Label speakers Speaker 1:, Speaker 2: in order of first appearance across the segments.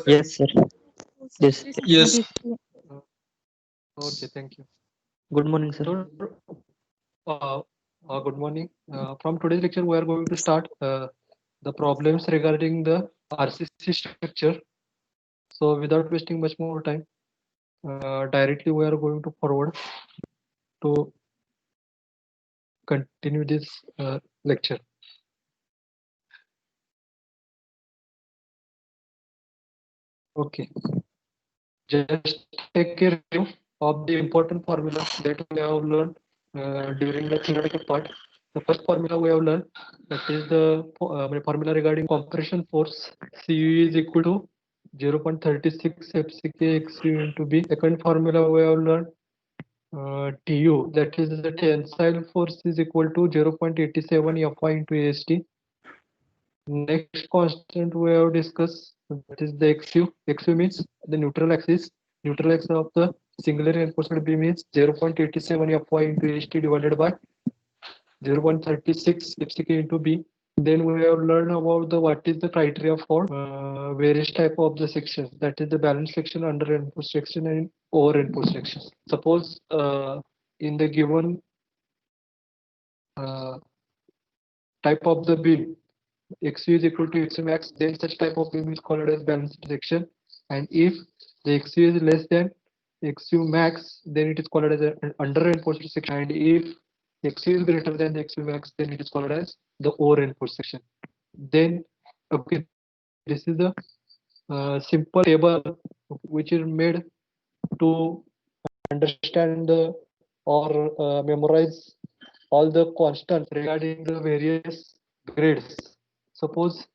Speaker 1: Yes, sir. Yes.
Speaker 2: Yes.
Speaker 3: Okay, thank you.
Speaker 1: Good morning, sir.
Speaker 3: So, good morning. From today's lecture, we are going to start the problems regarding the RCC structure. So, without wasting much more time, directly we are going to forward to continue this lecture. Okay, just take a review of the important formula that we have learned during the theoretical part. The first formula we have learned, that is the formula regarding compression force. Cu is equal to 0.36 FCK XU into B. Second formula we have learned, Tu, that is the tensile force, is equal to 0.87 Fy into AST. Next constant we have discussed, that is the XU. XU means the neutral axis. Neutral axis of the singular reinforced beam is 0.87 Fy into AST divided by 0.36 FCK into B. Then we have learned about the what is the criteria for various type of the sections. That is the balanced section, under reinforced section, and over reinforced section. Suppose in the given type of the beam, XU is equal to XU max, then such type of beam is called as balanced section. And if the XU is less than XU max, then it is called as an under reinforced section. And if XU is greater than the XU max, then it is called as the over reinforced section. Then, okay, this is the simple table which is made to understand the or memorize all the constants regarding the various grades. Suppose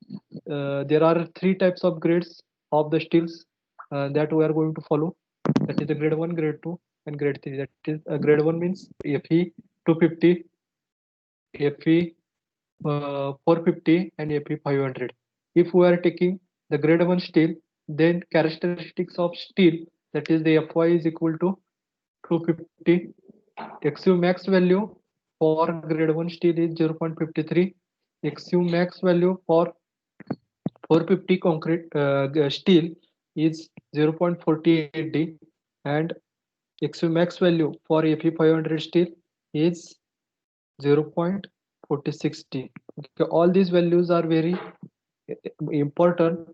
Speaker 3: there are three types of grades of the steels that we are going to follow. That is the grade 1, grade 2, and grade 3. That is grade 1 means Fe 250, Fe 450, and Fe 500. If we are taking the grade 1 steel, then characteristics of steel, that is the Fy is equal to 250. XU max value for grade 1 steel is 0.53. XU max value for 450 concrete steel is 0.48D, and XU max value for Fe500 steel is 0.46D. Okay, all these values are very important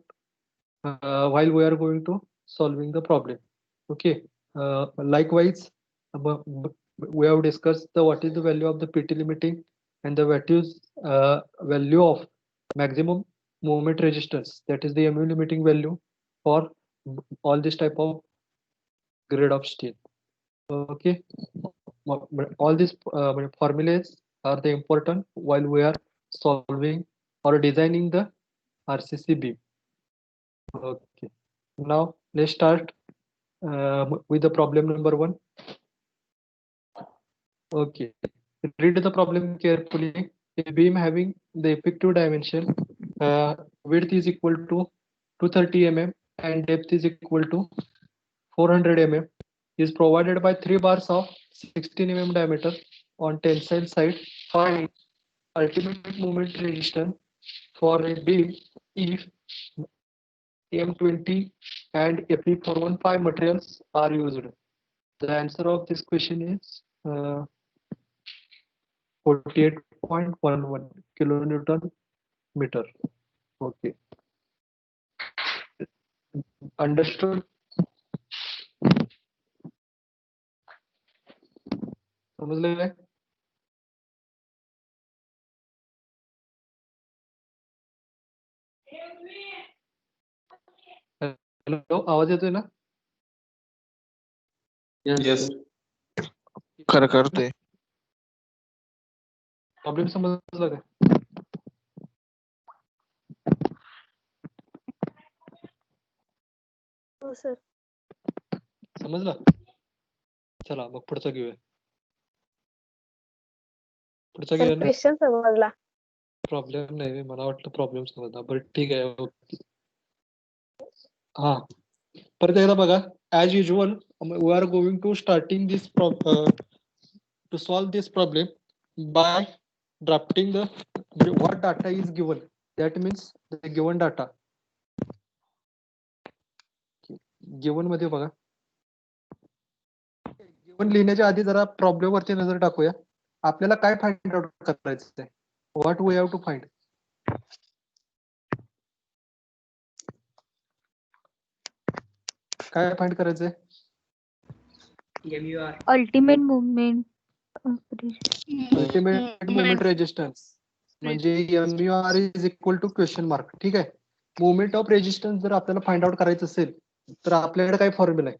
Speaker 3: while we are going to solving the problem. Okay, likewise, we have discussed the what is the value of the PT limiting and the what is value of maximum movement resistance, that is the MU limiting value for all this type of grade of steel. Okay, all these formulas are the important while we are solving or designing the RCC beam. Okay, now let's start with the problem number 1. Okay, read the problem carefully. A beam having the effective dimension width is equal to 230 mm and depth is equal to 400 mm is provided by 3 bars of 16 mm diameter on tensile side. Find ultimate moment resistance for a beam if M20 and Fe415 materials are used. The answer of this question is 48.11 kilonewton meter. Okay, understood? समजलं काय? Hello, आवाज येतोय ना?
Speaker 2: Yes. खरं करते.
Speaker 3: Problem समजला काय?
Speaker 4: हो सर.
Speaker 3: समजला? चला मग पुढचा घेऊया. पुढचा
Speaker 4: सर
Speaker 3: घेऊया ना.
Speaker 4: क्वेश्चन समजला.
Speaker 3: प्रॉब्लेम नाही, मला वाटतं प्रॉब्लेम समजला. बरं ठीक आहे. हा, परत एकदा बघा. As usual we are going to starting this to solve this problem by drafting the what data is given, that means the given data. Given मध्ये बघा, गिवन लिहिण्याच्या आधी जरा प्रॉब्लेम वरती नजर टाकूया. आपल्याला काय फाइंड आउट करायचं आहे, what we have to find. काय फाइंड करायचंय?
Speaker 4: MUR.
Speaker 5: Ultimate movement
Speaker 3: ultimate movement resistance म्हणजे MUR is equal to question mark. ठीक आहे. मुवमेंट ऑफ रेजिस्टन्स जर आपल्याला फाइंड आउट करायचं असेल तर आपल्याकडे काय फॉर्म्युला आहे?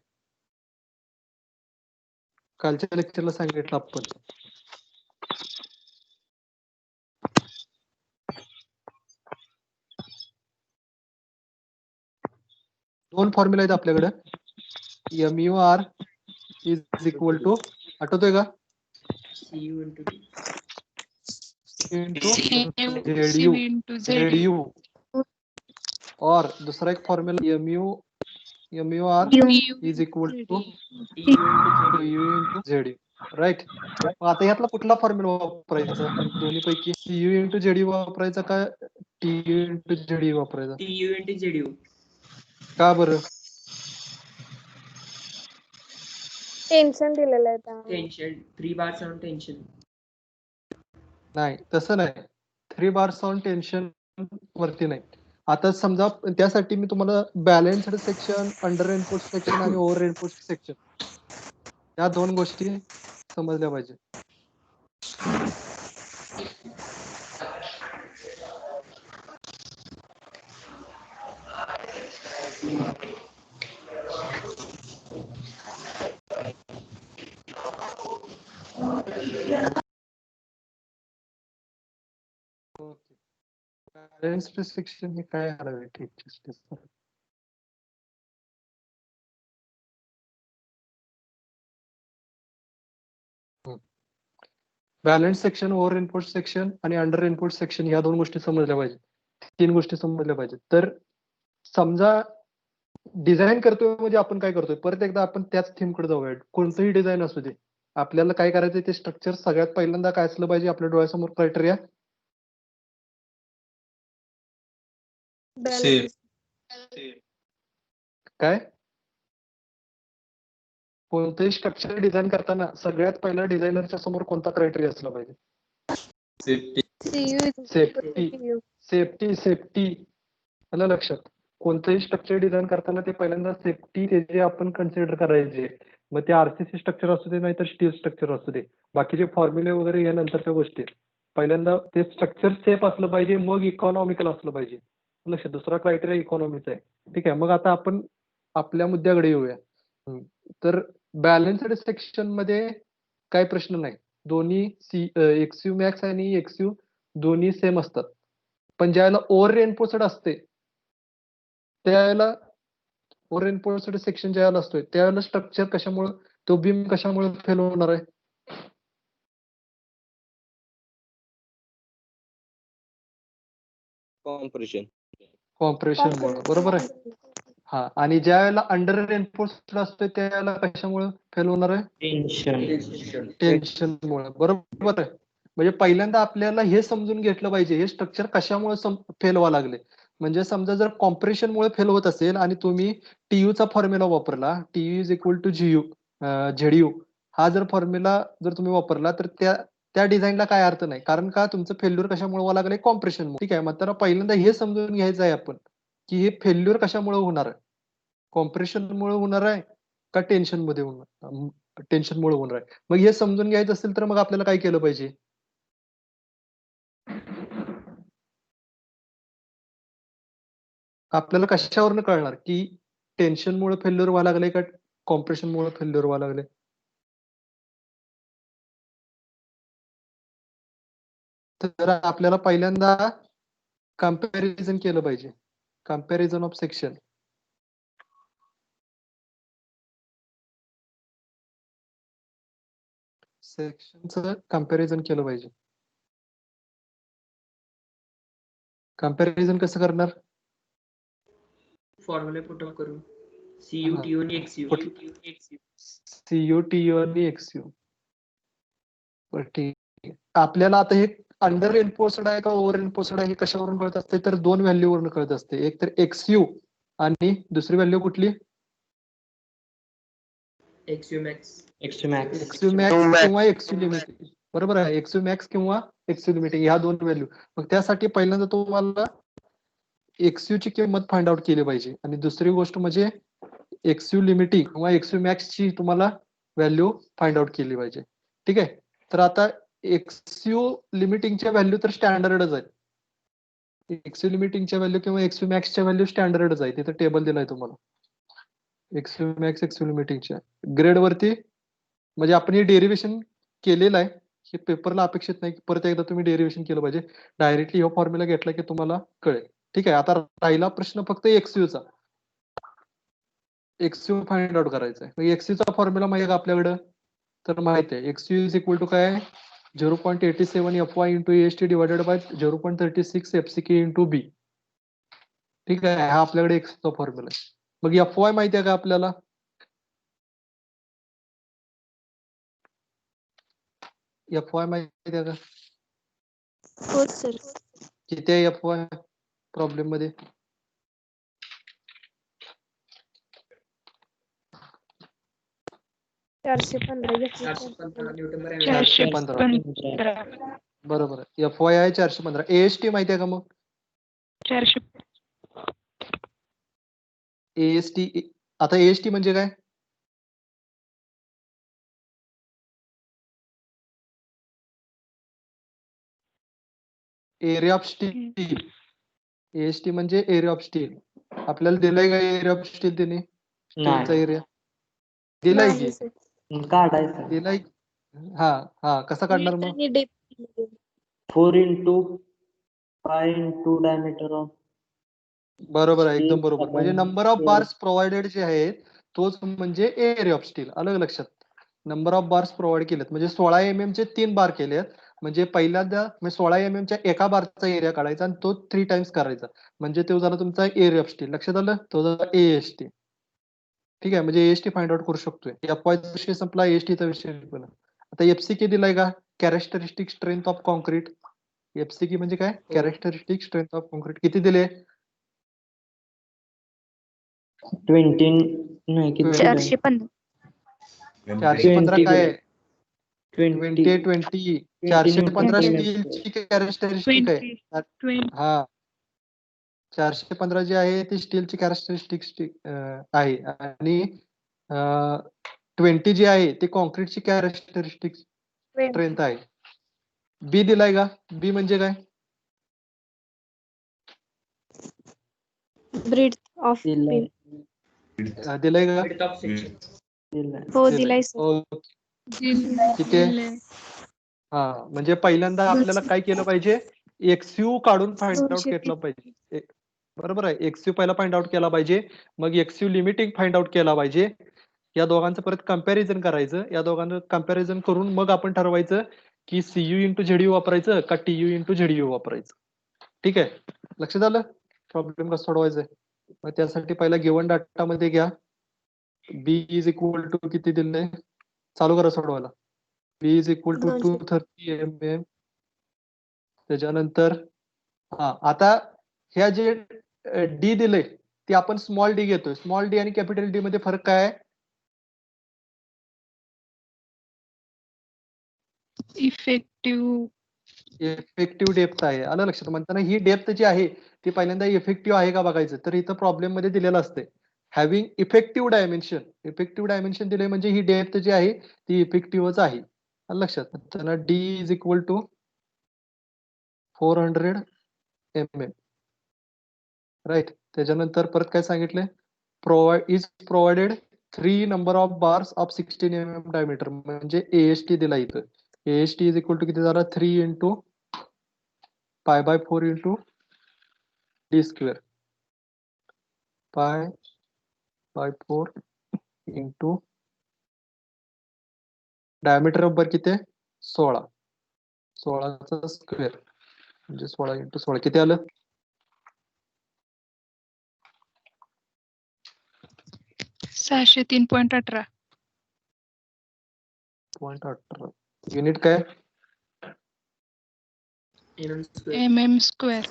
Speaker 3: कालच्या लेक्चरला सांगितलं आपण. दोन फॉर्म्युला आहेत आपल्याकडे. MUR इज इक्वल टू, आठवतोय का?
Speaker 4: CU into D.
Speaker 3: Into ZU और दुसरा एक formula MUR is equal to TU into ZU. Right. आता यातला कुठला फॉर्म्युला वापरायचा दोन्ही पैकी? TU इंटू ZU वापरायचा का TU इंटू ZU वापरायचा?
Speaker 4: TU into ZU.
Speaker 3: का बरं?
Speaker 6: टेन्शन दिलेलं आहे त्यामुळे.
Speaker 4: Tension. 3 bars on tension.
Speaker 3: नाही, तसं नाही. 3 bars ऑन टेन्शन वरती नाही. आता समजा त्यासाठी मी तुम्हाला balanced section, under reinforce section आणि ओव्हर रेनफोर्स सेक्शन या दोन गोष्टी समजल्या पाहिजे. बॅलन्स्ड सेक्शन हे काय हरवे? ठीक. Balance section, over reinforce section आणि अंडर रेनफोर्स सेक्शन या दोन गोष्टी समजल्या पाहिजे. 3 गोष्टी समजल्या पाहिजेत. तर समजा डिझाईन करतोय म्हणजे आपण काय करतोय, परत एकदा आपण त्याच थीमकडे जाऊया. कोणतंही डिझाईन असू दे, आपल्याला काय करायचंय ते स्ट्रक्चर सगळ्यात पहिल्यांदा काय असलं पाहिजे आपल्या डोळ्यासमोर क्रायटेरिया?
Speaker 6: बॅलन्स.
Speaker 3: काय? कोणतंही स्ट्रक्चर डिझाईन करताना सगळ्यात पहिला डिझायनरच्या समोर कोणता क्रायटेरिया असला पाहिजे?
Speaker 6: CU is equal to
Speaker 3: safety.
Speaker 6: TU.
Speaker 3: Safety आलं लक्षात. कोणतंही स्ट्रक्चर डिझाईन करताना ते पहिल्यांदा सेफ्टी त्याचे आपण कन्सिडर करायचे. मग ते RCC स्ट्रक्चर असू दे नाहीतर स्टील स्ट्रक्चर असू दे, बाकीचे फॉर्म्युले वगैरे या नंतरच्या गोष्टी. पहिल्यांदा ते स्ट्रक्चर सेफ असलं पाहिजे, मग इकॉनॉमिकल असलं पाहिजे. लक्षात. दुसरा क्रायटेरिया इकॉनॉमीचा आहे. ठीक आहे. मग आता आपण आपल्या मुद्द्याकडे येऊया. तर बॅलन्स्ड सेक्शन मध्ये काही प्रश्न नाही. दोन्ही XU मॅक्स आणि XU दोन्ही सेम असतात. पण ज्यावेळेला ओव्हर रेनफोर्स्ड असते त्यावेळेला, ओव्हर रेनफोर्स्ड सेक्शन ज्यावेळेला असतोय त्यावेळेला स्ट्रक्चर कशामुळे, तो बीम कशामुळे फेल होणार आहे? कॉम्प्रेशनमुळे. बरोबर आहे. हा. आणि ज्या वेळेला अंडर रेनफोर्स्ड असतोय त्यावेळेला कशामुळे फेल होणार आहे? टेन्शनमुळे. बरोबर आहे. म्हणजे पहिल्यांदा आपल्याला हे समजून घेतलं पाहिजे हे स्ट्रक्चर कशामुळे फेल व्हायला लागले. म्हणजे समजा जर कॉम्प्रेशनमुळे फेल होत असेल आणि तुम्ही TU चा फॉर्म्युला वापरला, TU is equal to ZU, हा जर फॉर्म्युला जर तुम्ही वापरला तर त्या डिझाईनला काय अर्थ नाही. कारण का तुमचं फेल्युअर कशामुळे व्हायला लागलंय? कॉम्प्रेशनमुळे. ठीक आहे. मग तर पहिल्यांदा हे समजून घ्यायचं आहे आपण की हे फेल्युअर कशामुळे होणार आहे? कॉम्प्रेशनमुळे होणार आहे का टेन्शनमुळे होणार आहे? मग हे समजून घ्यायचं असेल तर मग आपल्याला काय केलं पाहिजे? आपल्याला कशावरनं कळणार की टेन्शनमुळे फेल्युअर व्हायला लागले का कॉम्प्रेशनमुळे फेल्युअर व्हायला लागले? तर आपल्याला पहिल्यांदा कम्पॅरिझन केलं पाहिजे. Comparison of section. सेक्शनचं कम्पॅरिझन केलं पाहिजे. कम्पॅरिझन कसं करणार?
Speaker 4: फॉर्म्युला पुट अप करून. CU, TU आणि XU.
Speaker 3: CU, TU आणि XU. बरं, ठीक आहे. आपल्याला आता हे अंडर एन्फोर्सड आहे का ओव्हर एन्फोर्सड आहे हे कशावरून कळत असते तर दोन व्हॅल्यू वरून कळत असते. एक तर XU आणि दुसरी व्हॅल्यू कुठली
Speaker 4: XU max.
Speaker 1: XU max.
Speaker 3: XU max किंवा XU लिमिटिंग. बरोबर आहे. XU max किंवा XU लिमिटिंग ह्या दोन व्हॅल्यू. मग त्यासाठी पहिल्यांदा तुम्हाला XU ची किंमत फाइंड आउट केली पाहिजे आणि दुसरी गोष्ट म्हणजे XU लिमिटिंग किंवा XU max ची तुम्हाला व्हॅल्यू फाइंड आउट केली पाहिजे. ठीक आहे. तर आता XU लिमिटिंगच्या व्हॅल्यू तर स्टँडर्डच आहे. XU लिमिटिंगच्या व्हॅल्यू किंवा XU max च्या व्हॅल्यू स्टँडर्डच आहे. तिथे टेबल दिलाय तुम्हाला. XU max XU लिमिटिंगच्या ग्रेड वरती म्हणजे आपण हे डेरिव्हेशन केलेलं आहे. हे पेपरला अपेक्षित नाही की परत एकदा तुम्ही डेरिव्हेशन केलं पाहिजे. डायरेक्टली हा फॉर्म्युला घेतला की तुम्हाला कळेल. ठीक आहे. आता राहिला प्रश्न फक्त XU चा. XU फाइंड आउट करायचा आहे. XU चा फॉर्म्युला माहिती आहे का आपल्याकडं तर माहिती आहे. XU इज इक्वल टू काय 0.87 FY into AST divided by 0.36 FCK into B. ठीक आहे. हा आपल्याकडे XU चा फॉर्म्युला आहे. मग FY माहिती आहे का आपल्याला FY माहिती आहे का
Speaker 6: हो सर.
Speaker 3: किती आहे FY प्रॉब्लेम मध्ये
Speaker 6: 415 घेतलं.
Speaker 4: 415 न्यूटन पर
Speaker 3: 415 बरोबर आहे. FY आहे 415. AST माहिती आहे का मग
Speaker 5: 400
Speaker 3: AST आता AST म्हणजे काय एरिया ऑफ स्टील. AST म्हणजे एरिया ऑफ स्टील. आपल्याला दिलाय का एरिया ऑफ स्टील त्याने स्टीलचा
Speaker 1: नाही.
Speaker 3: एरिया दिलाय की
Speaker 6: नाही सर.
Speaker 1: काढायचं
Speaker 3: दिलाय. हा कसा काढणार मग
Speaker 6: आणि depth
Speaker 1: 4 into 5 into diameter of
Speaker 3: बरोबर आहे. एकदम
Speaker 1: steel
Speaker 3: बरोबर. म्हणजे
Speaker 1: upon
Speaker 3: number of
Speaker 1: square.
Speaker 3: Bars provided जे आहेत तोच म्हणजे एरिया ऑफ स्टील. अलग लक्षात नंबर ऑफ बार्स प्रोव्हाइड केलेत म्हणजे 16 mm चे 3 बार केलेत. म्हणजे पहिल्यांदा 16 mm च्या एका बारचा एरिया काढायचा आणि तो 3 टाइम्स करायचा म्हणजे तो झाला तुमचा एरिया ऑफ स्टील. लक्षात आलं. तो झाला AST. ठीक आहे. म्हणजे AST फाइंड आउट करू शकतोय. FY चा विषय संपला. AST चा विषय पण. आता FCK दिलाय का characteristic strength of concrete. FCK म्हणजे काय कॅरेक्टरिस्टिक स्ट्रेंथ ऑफ कॉन्क्रीट किती दिले
Speaker 1: 20 नाही किती
Speaker 6: 415
Speaker 3: 415 काय आहे
Speaker 1: 20
Speaker 3: 20 415
Speaker 1: Newton
Speaker 3: स्टीलची कॅरेक्टरिस्टिक आहे.
Speaker 5: 20
Speaker 3: हा 415 जी आहे ती स्टीलची कॅरेक्टरिस्टिक आहे आणि 20 जी आहे ती कॉन्क्रीटची कॅरेक्टरिस्टिक स्ट्रेंथ आहे. बी दिलाय का बी म्हणजे काय
Speaker 6: ब्रीथ ऑफ
Speaker 1: दिलाय.
Speaker 3: दिलाय का
Speaker 4: width of section.
Speaker 1: दिलाय.
Speaker 6: हो दिलाय सर.
Speaker 3: ओके. किती आहे? हा म्हणजे पहिल्यांदा आपल्याला काय केलं पाहिजे XU काढून फाइंड आउट
Speaker 6: 230.
Speaker 3: केलं पाहिजे. बरोबर आहे. XU पहिला फाइंड आउट केला पाहिजे मग XU लिमिटिंग फाइंड आउट केला पाहिजे. या दोघांचं परत कंपॅरिझन करायचं. या दोघांचं कंपॅरिझन करून मग आपण ठरवायचं की CU इंटू ZU वापरायचं का TU इंटू ZU वापरायचं. ठीक आहे. लक्षात आलं. प्रॉब्लेम कसा सोडवायचा आहे. मग त्यासाठी पहिला गिवन डाटा मध्ये घ्या. B इज इक्वल टू किती दिले चालू करा सोडवायला. B is equal to 230 mm. त्याच्यानंतर आता ह्या जे D दिले ते आपण स्मॉल d घेतोय. स्मॉल d आणि कॅपिटल D मध्ये फरक काय आहे
Speaker 5: इफेक्टिव्ह
Speaker 3: डेप्थ आहे. आलं लक्षात. म्हणताना ही डेप्थ जी आहे ती पहिल्यांदा इफेक्टिव्ह आहे का बघायचं. तर इथं प्रॉब्लेम मध्ये दिलेलं असते हॅव्हिंग इफेक्टिव्ह डायमेन्शन दिले म्हणजे ही डेप्थ जी आहे ती इफेक्टिव्हच आहे. आलं लक्षात. त्यांना D is equal to 400 mm. Right. त्याच्यानंतर परत काय सांगितले provided 3 number of bars of 16 mm diameter म्हणजे AST दिला इथं. AST इज इक्वल टू किती झाला 3 into pi by 4 into D square pi by 4 into diameter number किती आहे 16चा स्क्वेअर म्हणजे 16 इंटू 16 किती आलं
Speaker 5: 603.18
Speaker 3: 0.18 युनिट काय
Speaker 4: mm square.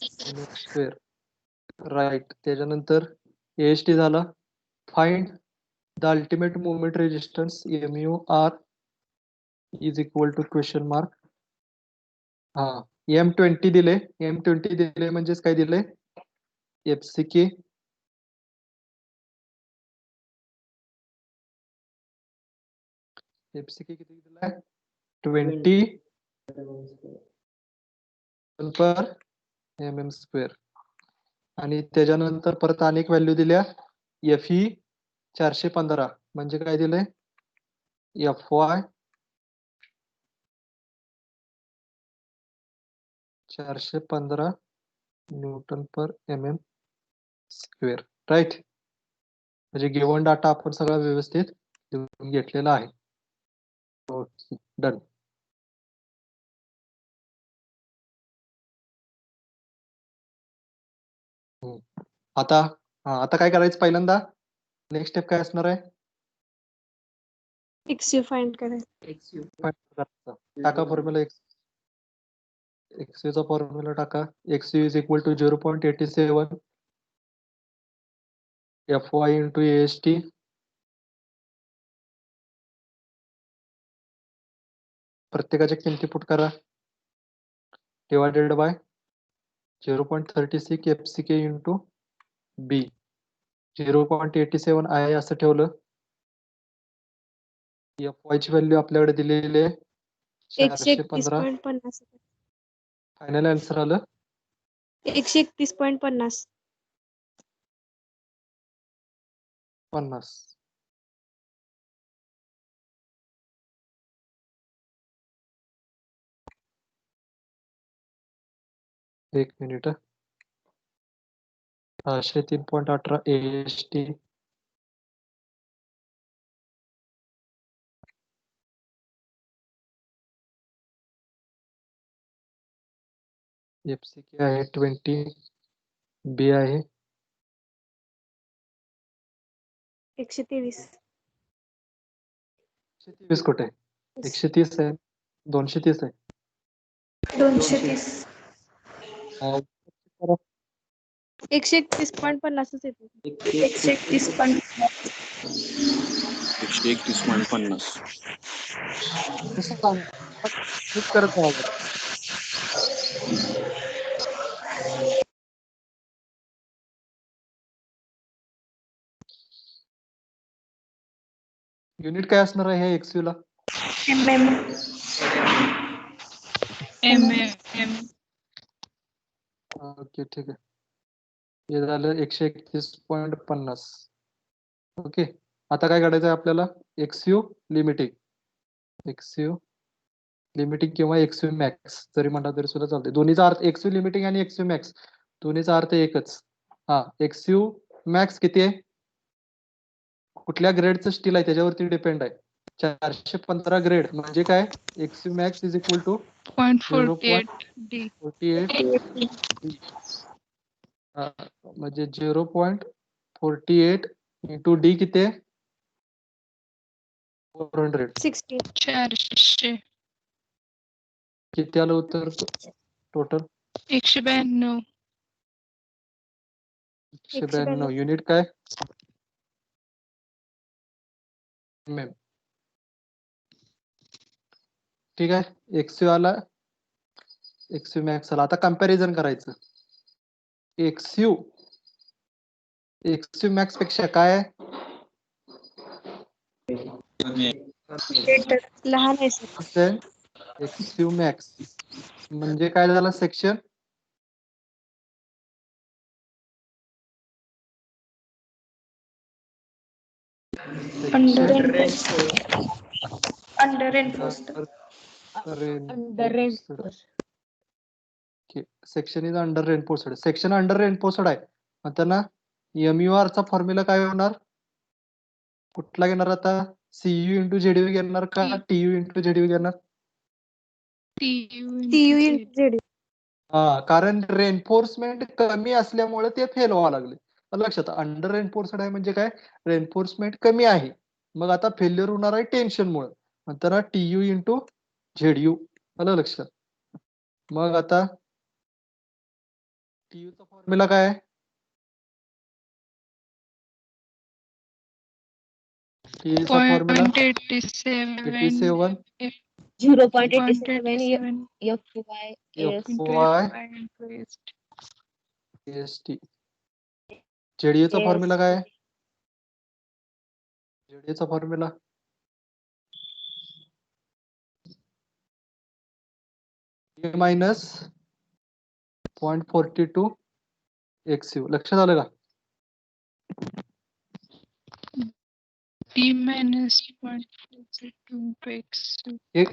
Speaker 5: mm square.
Speaker 3: Right. त्याच्यानंतर AST झाला. Find the ultimate moment resistance MUR is equal to question mark. हा M20 दिले. M20 दिले म्हणजेच काय दिले? FCK किती दिलाय? 20 पर mm² आणि त्याच्यानंतर परत अनेक व्हॅल्यू दिल्या. FE 415 म्हणजे काय दिलंय? FY 415 न्यूटन पर mm². राईट. म्हणजे गिव्हन डाटा आपण सगळा व्यवस्थित लिहून घेतलेला आहे. Okay, done. आता आता काय करायचं? पहिल्यांदा नेक्स्ट स्टेप काय असणार आहे?
Speaker 6: XU फाइंड करायचं.
Speaker 4: XU.
Speaker 3: टाका फॉर्म्युला. XU चा फॉर्म्युला टाका. XU is equal to 0.87 FY into AST प्रत्येकाच्या किमती पुट करा. Divided by 0.36 FCK into B. 0.87 आहे असं ठेवलं. FY ची व्हॅल्यू आपल्याकडे दिलेली आहे 415.
Speaker 6: 131.50.
Speaker 3: फायनल आन्सर आलं
Speaker 6: 131.50.
Speaker 3: 50. एक मिनिट. 303.18 AST FCK आहे 20. B आहे
Speaker 6: 123.
Speaker 3: 123 कुठे? 130 आहे. 230 आहे.
Speaker 6: 230.
Speaker 3: अं,
Speaker 6: 131.50 येतो.
Speaker 2: 131.50.
Speaker 3: कसं सांग? क्लिक करत राहा. युनिट काय असणार आहे हे XU ला?
Speaker 5: mm.
Speaker 3: ओके, ठीक आहे. हे झालं 131.50. ओके, आता काय काढायचं आहे आपल्याला? XU limiting. XU लिमिटिंग किंवा XU मॅक्स जरी म्हणता तरी सुद्धा चालते. दोन्हीचा अर्थ XU लिमिटिंग आणि XU मॅक्स दोन्हीचा अर्थ एकच. हा, XU मॅक्स किती आहे? कुठल्या ग्रेडचं स्टील आहे त्याच्यावरती डिपेंड आहे. 415 ग्रेड म्हणजे काय? XU max is equal to
Speaker 5: 0.48 D.
Speaker 3: 0.48 म्हणजे 0.48 इंटू D किती आहे? 400.
Speaker 6: 60.
Speaker 5: 400.
Speaker 3: किती आलं उत्तर टोटल?
Speaker 5: 192.
Speaker 3: 192. युनिट काय? mm. ठीक आहे. XU आला, XU मॅक्स आला. आता कंपॅरिझन करायचं. XU मॅक्स पेक्षा काय आहे?
Speaker 6: लहान आहे सर.
Speaker 3: XU मॅक्स म्हणजे काय झालं? Section
Speaker 6: under
Speaker 3: section is under reinforced. Section under reinforced आहे म्हणताना MUR चा फॉर्म्युला काय होणार? कुठला घेणार आता? CU इंटू ZU घेणार का TU इंटू ZU घेणार?
Speaker 6: TU into ZU.
Speaker 3: हा, कारण रेनफोर्समेंट कमी असल्यामुळे ते फेल व्हावं लागले. लक्षात, अंडर रेनफोर्स्ड आहे म्हणजे काय? रेनफोर्समेंट कमी आहे, मग आता फेल्युअर होणार आहे टेन्शन मुळे, म्हणताना TU इंटू ZU. आलं लक्षात? मग आता TU चा फॉर्म्युला काय आहे? TU चा formula
Speaker 5: 0.87
Speaker 3: 87
Speaker 6: 0.87 FY
Speaker 3: FY AST. JDA चा फॉर्म्युला काय आहे? JDA चा फॉर्म्युला मायनस 0.42 XU. लक्षात आलं का?
Speaker 5: D minus 0.42 XU.
Speaker 3: हे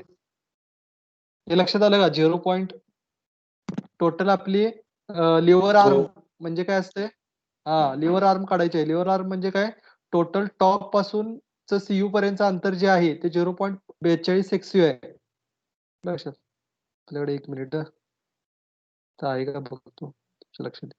Speaker 3: लक्षात आलं का? 0. टोटल आपली लिव्हर आर्म म्हणजे काय असते? हा, लिव्हर आर्म काढायचे आहे. लिव्हर आर्म म्हणजे काय? टोटल टॉप पासून सीयू पर्यंतचं अंतर जे आहे ते 0.42 XU आहे. लक्षात? आपल्याकडे 1 मिनिट आहे का बघतो. लक्षात द्या.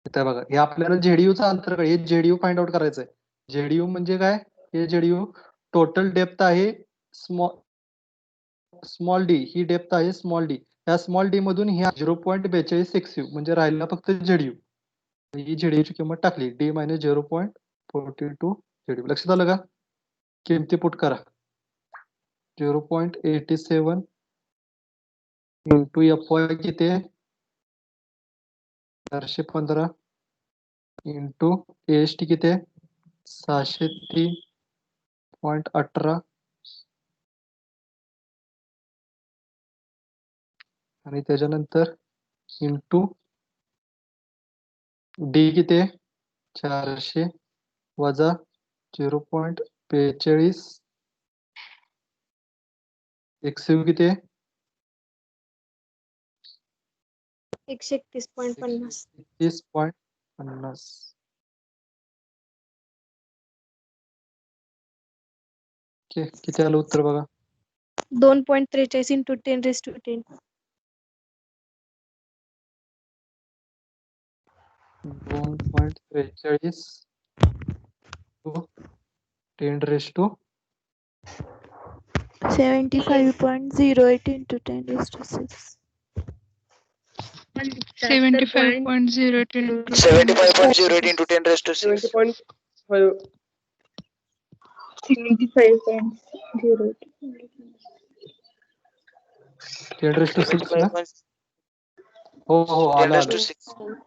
Speaker 3: इथे बघा, हे आपल्याला जेडीयूचा अंतर हे जेडीयू फाइंड आउट करायचं आहे. जेडीयू म्हणजे काय? हे जेडीयू टोटल डेप्थ आहे स्मॉल डी, ही डेप्थ आहे स्मॉल डी. या स्मॉल डी मधून ह्या 0.42 XU म्हणजे राहिला फक्त जेडीयू. ही जेडीयूची किंमत टाकली डी मायनस 0.42 जेडीयू. लक्षात आलं का? किमती पुट करा. 0.87 इंटू FY किती आहे? 415 इंटू AST किती आहे? 603.18 आणि त्याच्यानंतर इंटू डी किती आहे? 400 वजा 0.42 XU किती आहे?
Speaker 6: 131.50.
Speaker 3: 31.50. ओके, किती आलं उत्तर बघा?
Speaker 6: 2.43 into 10⁻10.
Speaker 3: 2.43 10⁻.
Speaker 6: 75.08 into 10⁻6.
Speaker 5: 75.08 into
Speaker 2: 75.08 into 10⁻6.
Speaker 6: 75.08.
Speaker 3: 10⁻6 ना? हो हो, आलं आलं.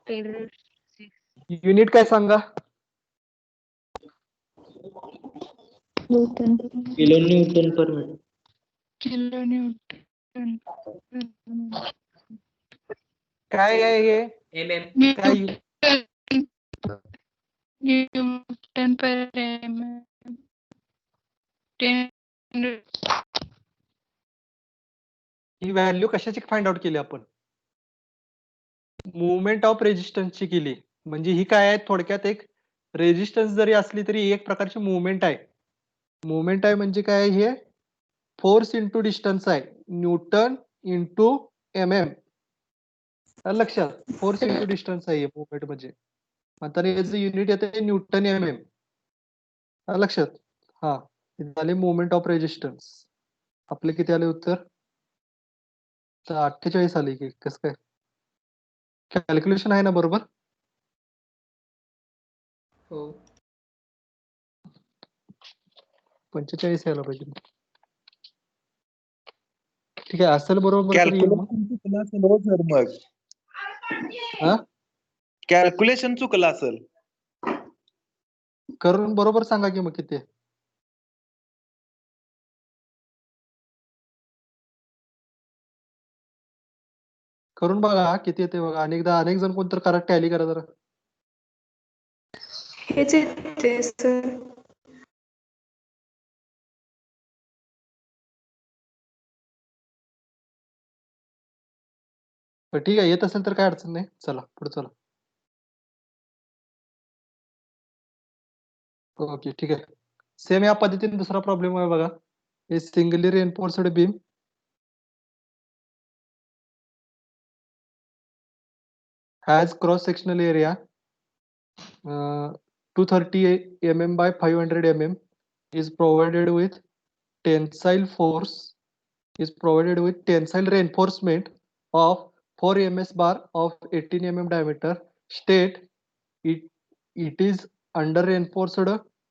Speaker 2: 10⁻6.
Speaker 3: युनिट काय सांगा?
Speaker 6: Newton.
Speaker 1: Kilo Newton per metre.
Speaker 5: kilonewton.
Speaker 3: काय आहे हे?
Speaker 4: MM.
Speaker 3: काय
Speaker 5: Newton per mm. 10.
Speaker 3: ही व्हॅल्यू कशाची फाइंड आउट केली आपण? मुवमेंट ऑफ रेजिस्टन्सची केली. म्हणजे ही काय आहे? थोडक्यात एक रेजिस्टन्स जरी असली तरी एक प्रकारची मुवमेंट आहे. मुवमेंट आहे म्हणजे काय? हे फोर्स इंटू डिस्टन्स आहे. Newton into MM. लक्षात, फोर्स इंटू डिस्टन्स आहे मुवमेंट म्हणजे. आता याचं युनिट येते न्यूटन MM. लक्षात. हा, झाले मुवमेंट ऑफ रेजिस्टन्स. आपले किती आले उत्तर? 48 आले की कसं काय? कॅल्क्युलेशन आहे ना बरोबर?
Speaker 4: हो.
Speaker 3: 45 यायला पाहिजे. ठीक आहे, असेल बरोबर तर येईल मग.
Speaker 2: सर मग
Speaker 3: हा,
Speaker 2: कॅल्क्युलेशन चुकलं असेल.
Speaker 3: करून बरोबर सांगा की मग किती आहे. करून बघा किती येते बघा. अनेक जण कोणतर करेक्ट टॅली करा जरा.
Speaker 6: हेच येते सर.
Speaker 3: ठीक आहे, येत असेल तर काय अडचण नाही. चला पुढे चला. ओके, ठीक आहे. सेम या पद्धतीने दुसरा प्रॉब्लेम आहे बघा. A singly reinforced beam has cross-sectional area 230 mm by 500 mm is provided with tensile reinforcement of 4 ms bar of 18 mm diameter. State it is under reinforced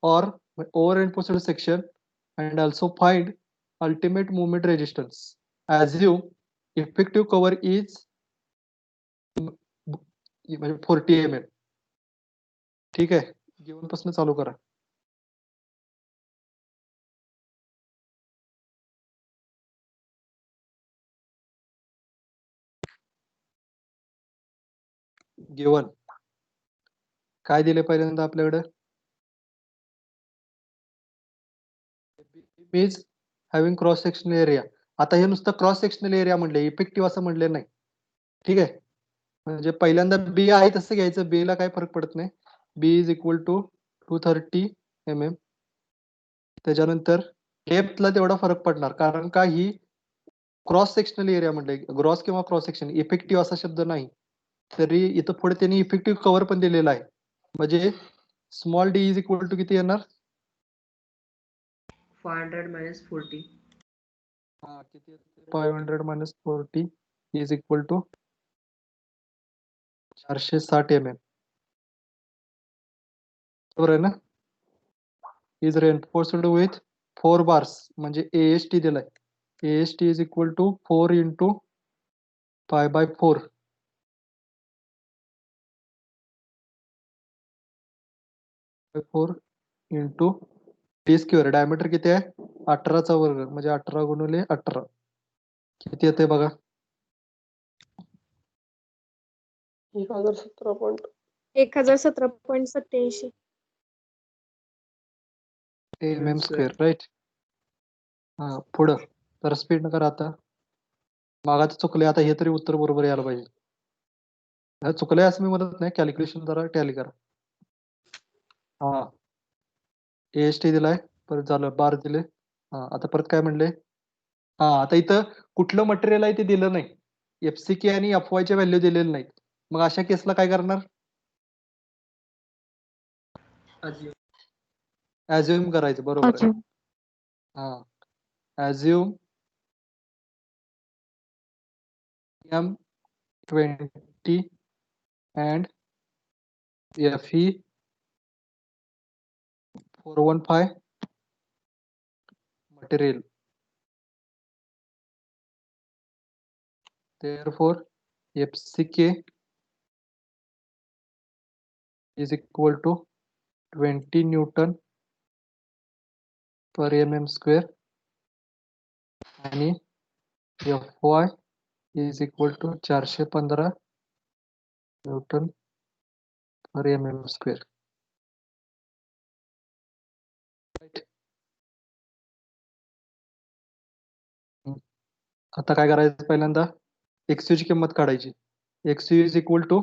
Speaker 3: or over reinforced section, and also find ultimate movement resistance. Assume effective cover is 40 mm. ठीक आहे, given पासून चालू करा. Given काय दिले पहिल्यांदा आपल्याकडे? Is having cross sectional area. आता हे नुसतं क्रॉस सेक्शनल एरिया म्हणले, इफेक्टिव्ह असं म्हणले नाही. ठीक आहे, म्हणजे पहिल्यांदा बी आहे तसं घ्यायचं, बी ला काय फरक पडत नाही. बी इज इक्वल टू 230 mm. त्याच्यानंतर डेप्थला तेवढा फरक पडणार, कारण का ही क्रॉस सेक्शनल एरिया म्हणले, ग्रॉस किंवा क्रॉस सेक्शन, इफेक्टिव्ह असा शब्द नाही. तरी इथं पुढे त्यांनी इफेक्टिव्ह कव्हर पण दिलेला आहे. म्हणजे small D is equal to किती येणार?
Speaker 4: 500 minus 40.
Speaker 3: हा, किती येते? 500 minus 40 is equal to 460 mm. बरोबर आहे ना? इज रेनफोर्स्ड विथ 4 bars, म्हणजे AST दिलाय. AST is equal to 4 into pi by 4. Into D square. Diameter किती आहे? 18चा वर्ग, म्हणजे 18 गुणिले 18 किती येते बघा?
Speaker 6: 1017.87
Speaker 3: mm स्क्वेअर. राईट. हा, पुढं तर स्पीड न करा. आता मागाचं चुकले, आता हे तरी उत्तर बरोबर यायला पाहिजे. चुकलंय असं मी म्हणत नाही, कॅल्क्युलेशन जरा टॅली करा. हा, AST दिलाय, परत झालं बार दिले. हा, आता परत काय म्हणले? हा, आता इथं कुठलं मटेरियल आहे ते दिलं नाही, FCK आणि FY च्या व्हॅल्यू दिलेले नाहीत. मग अशा केसला काय करणार?
Speaker 4: Assume.
Speaker 3: ऍझ्युम करायचं. बरोबर आहे. हा, ऍझ्युम M20 and FE 415 material. Therefore, FCK is equal to 20 Newton per mm square आणि FY is equal to 415 Newton per mm square. आता काय करायचं? पहिल्यांदा XU ची किंमत काढायची. XU is equal to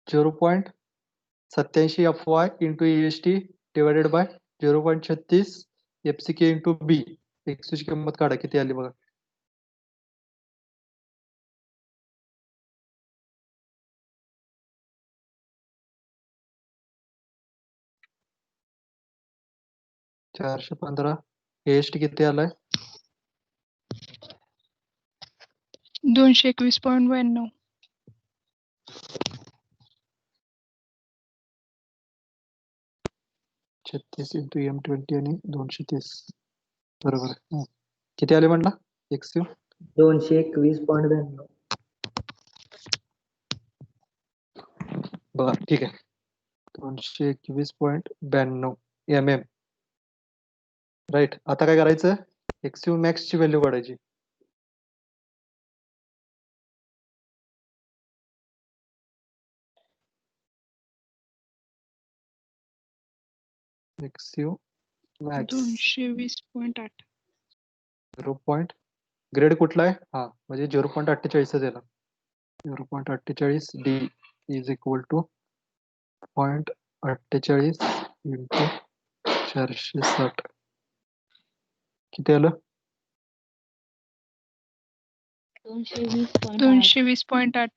Speaker 3: 0.87 FY into AST divided by 0.36 FCK into B. XU ची किंमत काढा, किती आली बघा? $415. AST किती आलाय?
Speaker 5: 221.92.
Speaker 3: 36 into M20 आणि 230. बरोबर. किती आले म्हणला XU?
Speaker 1: 221.92.
Speaker 3: बघा, ठीक आहे. 221.92 mm. राईट. आता काय करायचं? XU मॅक्स ची व्हॅल्यू काढायची. XU max
Speaker 5: 220.8.
Speaker 3: 0. ग्रेड कुठला आहे? हा, म्हणजे 0.48 दिला. 0.48 D is equal to 0.48 into 460 किती आलं?
Speaker 5: 220.8.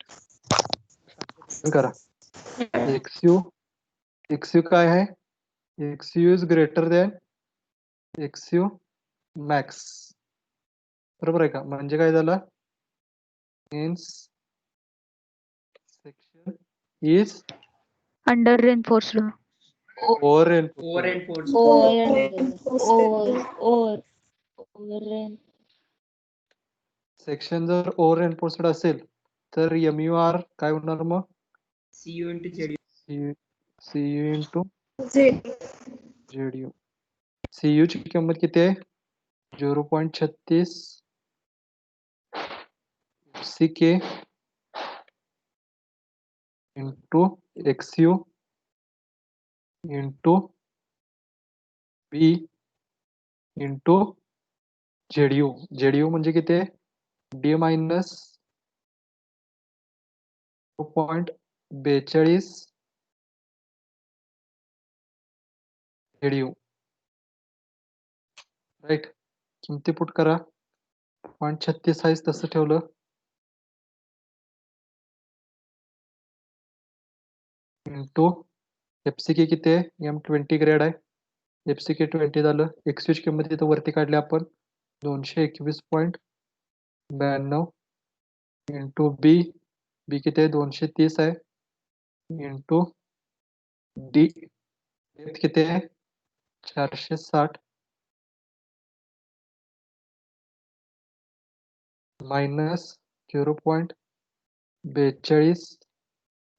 Speaker 3: करा. XU काय आहे? XU is greater than XU max. बरोबर आहे का? म्हणजे काय झालं? Means section is
Speaker 6: Under reinforced.
Speaker 3: Over
Speaker 4: Over enforced.
Speaker 3: Section जर ओव्हर एन्फोर्स्ड असेल तर MUR काय होणार मग?
Speaker 4: CU into ZU.
Speaker 3: CU into
Speaker 6: Z.
Speaker 3: ZU. CU ची किंमत किती आहे? 0.36 CK into XU into B into ZU म्हणजे किती आहे? D minus 0.42 ZU. राईट. किमती पुट करा. 0.36 आहे तसं ठेवलं. इंटू FCK किती आहे? M20 ग्रेड आहे. FCK 20 झालं. XU ची किंमत इथं वरती काढली आपण 221.92 इंटू B किती आहे? 230 आहे इंटू D किती आहे? 460 मायनस 0.42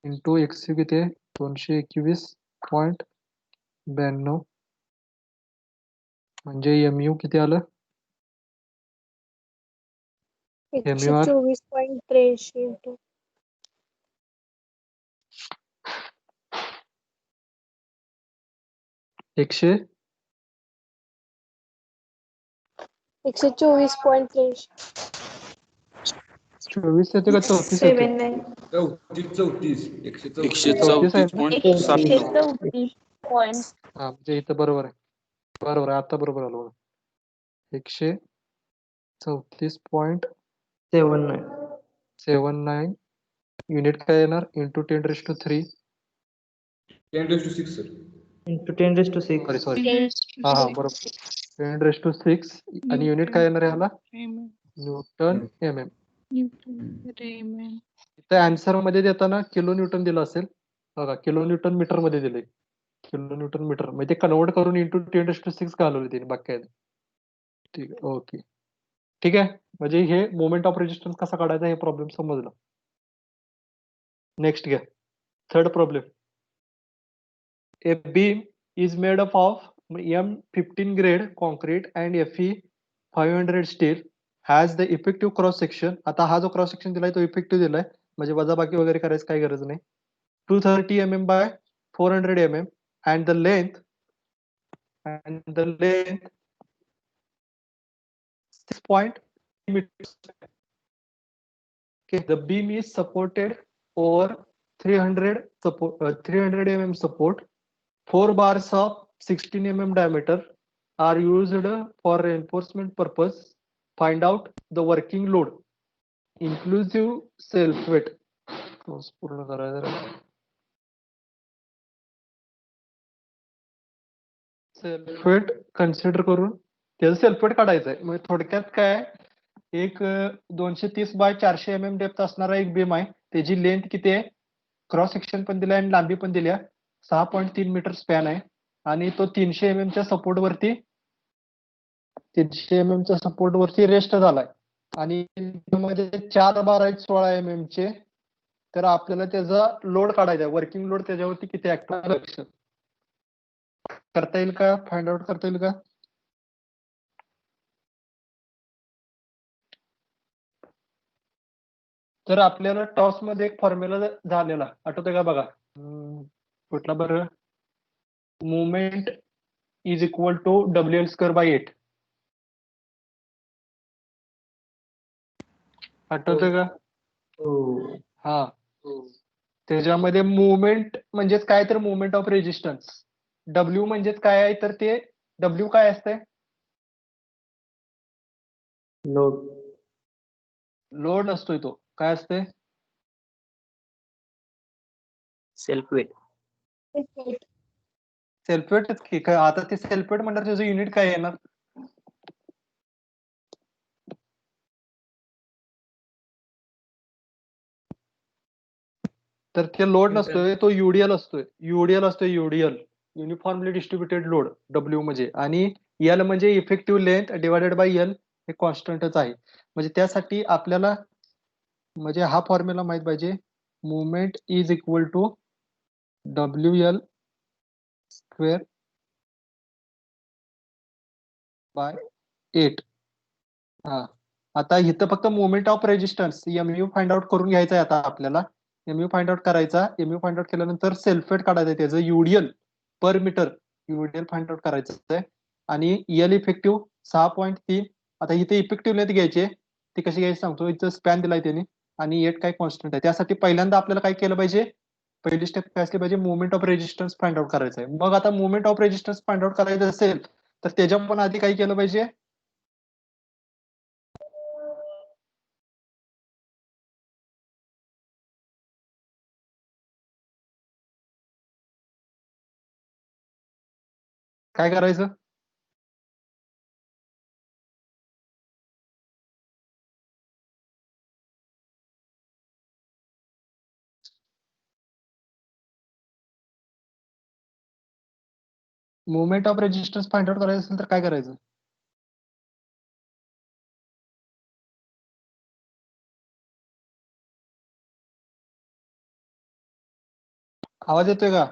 Speaker 3: इंटू XU किती आहे? 221.92 म्हणजे MU किती आलं? MUR
Speaker 6: 124.83 into
Speaker 3: 124
Speaker 6: 124.83.
Speaker 3: 24 येते का 34 येते?
Speaker 6: 79.
Speaker 3: 34 आहे ना?
Speaker 6: 134.
Speaker 3: हा म्हणजे इथं बरोबर आहे. बरोबर आहे. आता बरोबर आलो बघा. 134.79 युनिट काय येणार? Into 10⁻³
Speaker 1: into 10⁻⁶.
Speaker 3: सॉरी
Speaker 5: 10
Speaker 3: हा बरोबर 10⁻⁶ आणि युनिट काय येणार आहे ह्याला? Newton MM. इथं आन्सर मध्ये देताना किलो न्यूटन दिलं असेल बघा. किलो न्यूटन मीटर मध्ये दिले. किलो न्यूटन मीटर म्हणजे कन्वर्ट करून इंटू 10⁻⁶ घालवले त्यांनी बाकी काय. ठीक आहे. ओके. ठीक आहे. म्हणजे हे मोमेंट ऑफ रेजिस्टन्स कसा काढायचा हे प्रॉब्लेम समजला. नेक्स्ट घ्या. Third problem. A beam is made up of M15 grade concrete and Fe 500 steel has the effective cross section. आता हा जो क्रॉस सेक्शन दिलाय तो इफेक्टिव्ह दिलाय म्हणजे वजाबाकी वगैरे करायची काही गरज नाही. 230 mm by 400 mm and the length 6.3 meters. Okay, the beam is supported over 300 mm support. 4 bars of 16 mm diameter are used for reinforcement purpose. Find out the working load inclusive self weight. पूर्ण करायचं. Self weight consider करून त्याचं self weight काढायचं आहे. म्हणजे थोडक्यात काय एक 230 बाय 400 mm डेप्थ असणारा एक बीम आहे. त्याची लेंथ किती आहे? क्रॉस सेक्शन पण दिलाय आणि लांबी पण दिल्या. 6.3 मीटर स्पॅन आहे आणि तो 300 mm च्या सपोर्ट वरती 300 mm च्या सपोर्ट वरती रेस्ट झालाय आणि मध्ये 4 बार आहेत 16 mm चे. तर आपल्याला त्याचा लोड काढायचा आहे. वर्किंग लोड त्याच्यावरती किती ऍक्ट करता येईल का? फाइंड आउट करता येईल का? तर आपल्याला टॉस मध्ये एक फॉर्म्युला झालेला आठवतंय का बघा? कुठला बरं? Movement is equal to WL²/8 आठवतंय का? हा. त्याच्यामध्ये मुवमेंट म्हणजेच काय तर मुवमेंट ऑफ रेजिस्टन्स. W म्हणजेच काय आहे तर ते W काय असतंय?
Speaker 1: लोड
Speaker 3: लोड नसतोय तो, काय असते?
Speaker 1: सेल्फ वेट
Speaker 3: सेल्फ वेटच की काय, आता ते सेल्फ वेट म्हणल्यावर त्याचं युनिट काय येणार? तर ते लोड
Speaker 4: Neutral.
Speaker 3: नसतोय, तो युडीएल असतोय. युडीएल युनिफॉर्मली डिस्ट्रीब्युटेड लोड, डब्ल्यू म्हणजे, आणि एल म्हणजे effective length divided by L, हे कॉन्स्टंटच आहे. म्हणजे त्यासाठी आपल्याला म्हणजे हा फॉर्म्युला माहित पाहिजे, moment is equal to W L square by 8. हा, आता इथं फक्त moment of resistance MU find out करून घ्यायचा आहे. आता आपल्याला एमयू फाइंड आउट करायचा. एमयू फाइंड आउट केल्यानंतर सेल्फेट काढायचं, त्याचं UDL per metre UDL find out करायचं आहे. आणि एल इफेक्टिव्ह 6.3. आता इथे इफेक्टिव्ह लेंथ घ्यायची, ती कशी घ्यायची सांगतो. इथं स्पॅन दिलाय त्याने आणि 8 काय कॉन्स्टंट आहे. त्यासाठी पहिल्यांदा आपल्याला काय केलं पाहिजे, पहिली स्टेप काय असली पाहिजे, movement of resistance find out करायचं आहे. मग आता movement of resistance find out करायचं असेल तर त्याच्या पण आधी काय केलं पाहिजे, काय करायचं, movement of resistance find out करायचं असेल तर काय करायचं? आवाज येतोय का?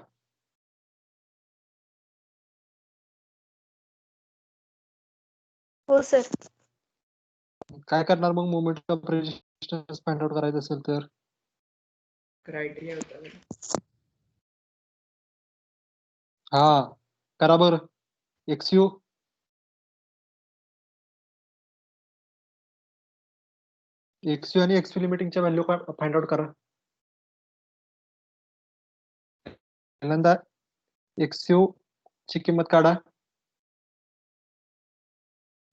Speaker 6: हो सर.
Speaker 3: काय करणार मग movement of resistance find out करायचं असेल तर?
Speaker 4: क्रायटेरिया होता.
Speaker 3: हा, करा बरं. एक्सयू आणि एक्सयू लिमिटिंगच्या व्हॅल्यू फाइंड आउट करा. पहिल्यांदा एक्सयू ची किंमत काढा.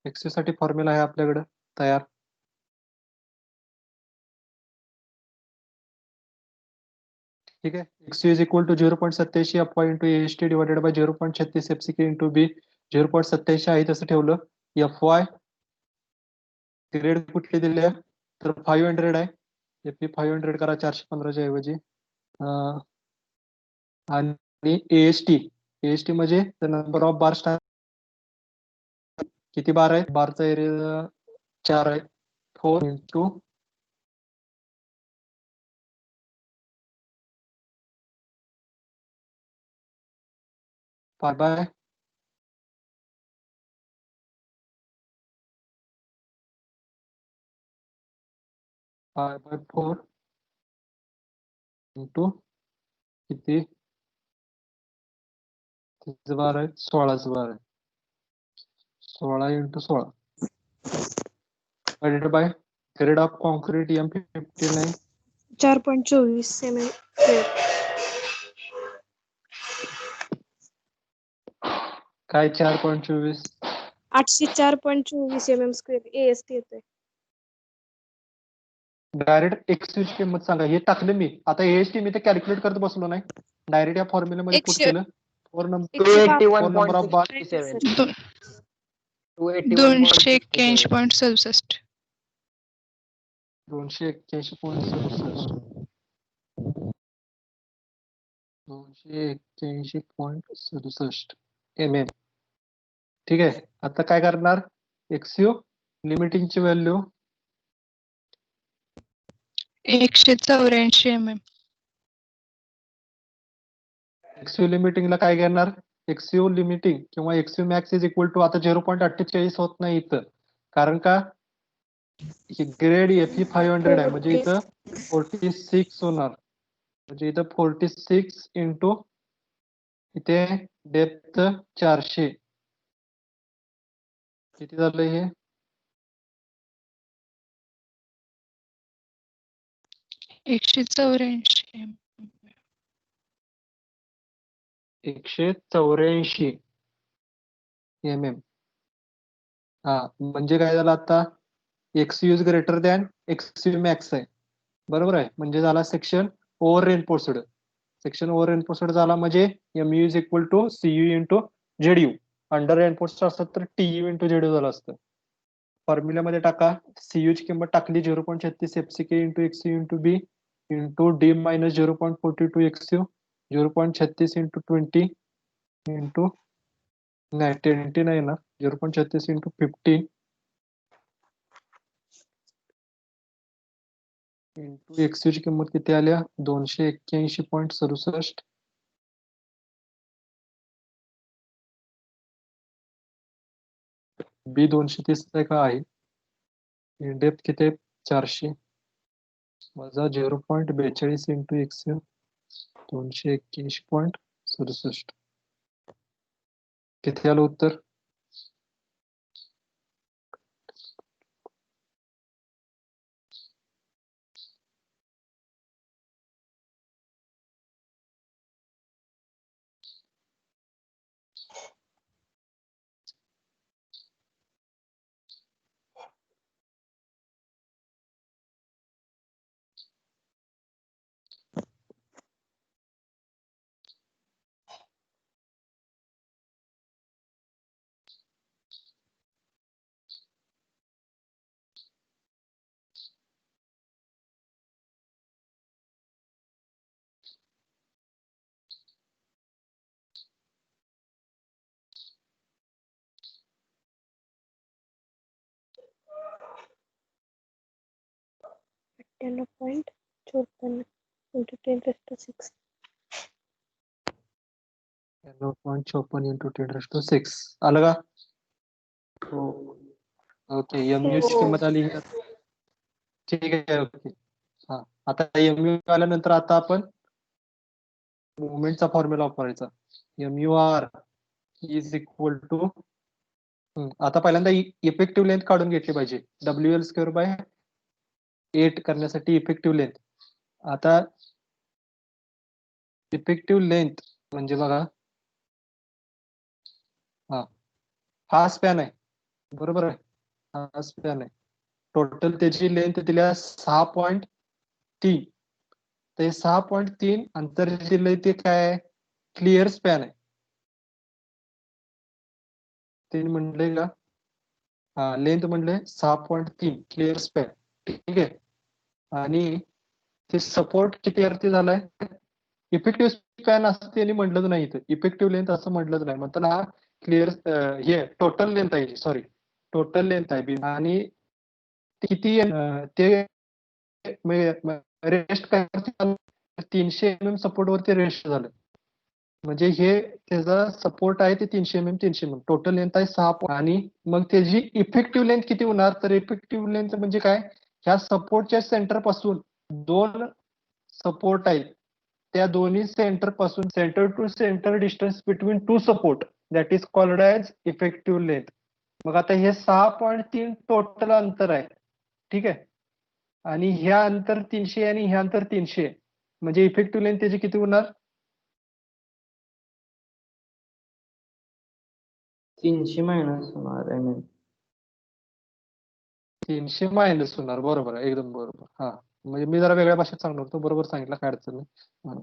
Speaker 3: एक्सयू साठी फॉर्म्युला आहे आपल्याकडे तयार. ठीक आहे, एक्सयू इज इक्वल टू 0.87 अपॉय into AST divided by 0.36 FCK into B. 0.87 आहे तसं ठेवलं. एफ वाय ग्रेड कुठली दिली आहे तर 500 आहे. एफपी 500 करा 415च्या ऐवजी. आणि एएसटी म्हणजे नंबर ऑफ बार स्टार. किती बार आहे? बारचा एरिया 4 आहे. 4 इंटू 5 बाय 4 इंटू किती? किती बार आहे? 16 बार आहे. 16 into 16 divided by grade of concrete M59
Speaker 6: 4.24 mm.
Speaker 3: काय 4.24
Speaker 6: 804.24 mm स्क्वेअर AST येतोय.
Speaker 3: डायरेक्ट एक्सयू ची किंमत सांगा. हे टाकलं मी. आता एएसटी मी ते कॅल्क्युलेट करत बसलो नाही, डायरेक्ट या फॉर्म्युल्यामध्ये पुट केलं. 4 नंबर ऑफ बार
Speaker 5: 281.67.
Speaker 1: 281.67.
Speaker 3: 281.67 mm. ठीक आहे, आता काय करणार, एक्सयू लिमिटिंगची व्हॅल्यू
Speaker 5: 184 mm.
Speaker 3: एक्सयू लिमिटिंगला काय घेणार, एक्सयू लिमिटिंग किंवा एक्सयू मॅक्स इज इक्वल टू, आता 0.48 होत नाही इथं, कारण का ग्रेड एफई 500 आहे, म्हणजे इथं 46 होणार. म्हणजे इथं 46 इंटू इथे डेप्थ 400 किती झालं हे,
Speaker 5: एकशे
Speaker 3: 184 mm. हा म्हणजे काय झालं आता X is greater than X max आहे, बरोबर आहे. म्हणजे झाला section over reinforced. Section over reinforced झाला म्हणजे MU is equal to CU into ZU. Under reinforced असतात तर टीयू इंटू जेडयू झालं असतं. फॉर्म्युल्यामध्ये टाका, सीयू ची किंमत टाकली 0.36 एफसीके इंटू एक्सयू इंटू बी into D minus 0.42 एक्सयू 0.36 into 20 into नाही 20 नाही ना 0.36 इंटू 50 इंटू एक्सयू ची किंमत किती आल्या 281.67. बी 230 का आहे. डेप्थ किती आहे 400 वजा 0.42 इंटू एक्सयू 281.67. किती आलं उत्तर?
Speaker 6: $98.54 into 10⁻⁶.
Speaker 3: 9.54 इंटू 10⁻⁶. आलं का?
Speaker 1: हो.
Speaker 3: ओके. एमयू ची किंमत आली. ठीक आहे. ओके. हा आता एमयू आल्यानंतर आता आपण मुवमेंटचा फॉर्म्युला वापरायचा. MU R is equal to आता पहिल्यांदा इफेक्टिव्ह लेंथ काढून घेतली पाहिजे. WL²/8 करण्यासाठी इफेक्टिव्ह लेंथ. आता इफेक्टिव्ह लेंथ म्हणजे बघा हा स्पॅन आहे, बरोबर आहे. हा स्पॅन आहे. टोटल त्याची लेंथ दिल्या 6.3. ते 6.3 अंतर दिलंय ते काय क्लिअर स्पॅन आहे. ते म्हणले का लेंथ म्हणले 6.3 क्लिअर स्पॅन. ठीक आहे. आणि ते सपोर्ट किती वरती झालाय इफेक्टिव्ह स्पॅन असं त्यांनी म्हटलंच नाही इथं. इफेक्टिव्ह लेंथ असं म्हटलंच नाही. म्हणताना हा क्लिअर हे टोटल लेंथ आहे. सॉरी टोटल लेंथ आहे. आणि किती ते रेस्ट काय 300 mm सपोर्ट वरती रेस्ट झालं. म्हणजे हे त्याचा सपोर्ट आहे ते 300 mm. टोटल लेंथ आहे 6. आणि मग त्याची इफेक्टिव्ह लेंथ किती होणार तर इफेक्टिव्ह लेंथ म्हणजे काय ह्या सपोर्टच्या सेंटर पासून 2 सपोर्ट आहेत. त्या दोन्ही सेंटर पासून centre to centre distance between 2 support that is called as effective length. मग आता हे 6.3 टोटल अंतर आहे. ठीक आहे. आणि ह्या अंतर 300 आणि ह्या अंतर 300 म्हणजे इफेक्टिव्ह लेंथ त्याची किती होणार
Speaker 1: 300 मायनस होणार mm.
Speaker 3: 300 मायनस होणार. बरोबर आहे. एकदम बरोबर. हा म्हणजे मी जरा वेगळ्या भाषेत सांगणार होतो. बरोबर सांगितलं, काय अडचण नाही.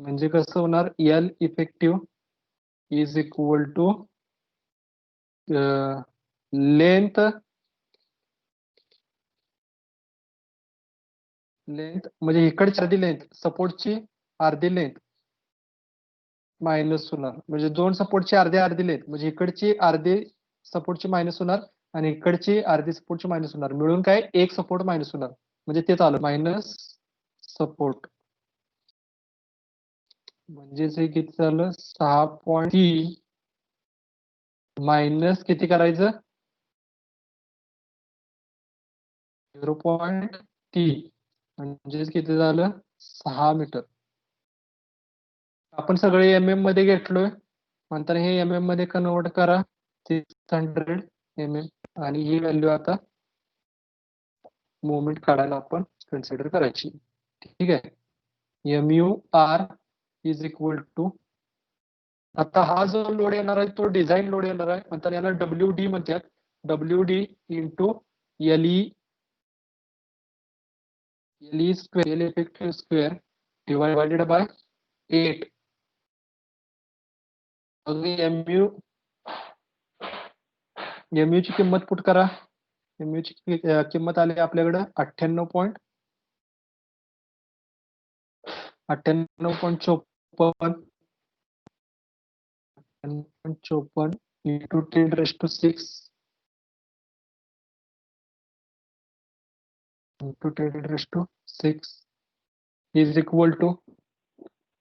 Speaker 3: म्हणजे कसं होणार L effective is equal to length म्हणजे इकडची अर्धी लेंथ सपोर्टची अर्धी लेंथ मायनस होणार. म्हणजे 2 सपोर्टची अर्धी लेंथ म्हणजे इकडची अर्धी सपोर्टची मायनस होणार आणि इकडची अर्धी सपोर्टची मायनस होणार. मिळून काय 1 सपोर्ट मायनस होणार. म्हणजे तेच आलं मायनस सपोर्ट. म्हणजेच हे किती झालं 6.3 मायनस किती करायचं 0.3 म्हणजेच किती झालं 6 मीटर. आपण सगळे MM मध्ये घेतलोय नंतर हे MM मध्ये कन्वर्ट करा 600 mm आणि ही व्हॅल्यू आता मोमेंट काढायला आपण कन्सिडर करायची. ठीक आहे. MU R is equal to आता हा जो लोड येणार आहे तो डिझाईन लोड येणार आहे. नंतर याला WD म्हणतात. WD into LE square, L effective square divided by 8. MU ची किंमत पुट करा. MU ची किंमत आली आपल्याकडे 98.54 into 10⁻⁶ into 10⁻⁶ is equal to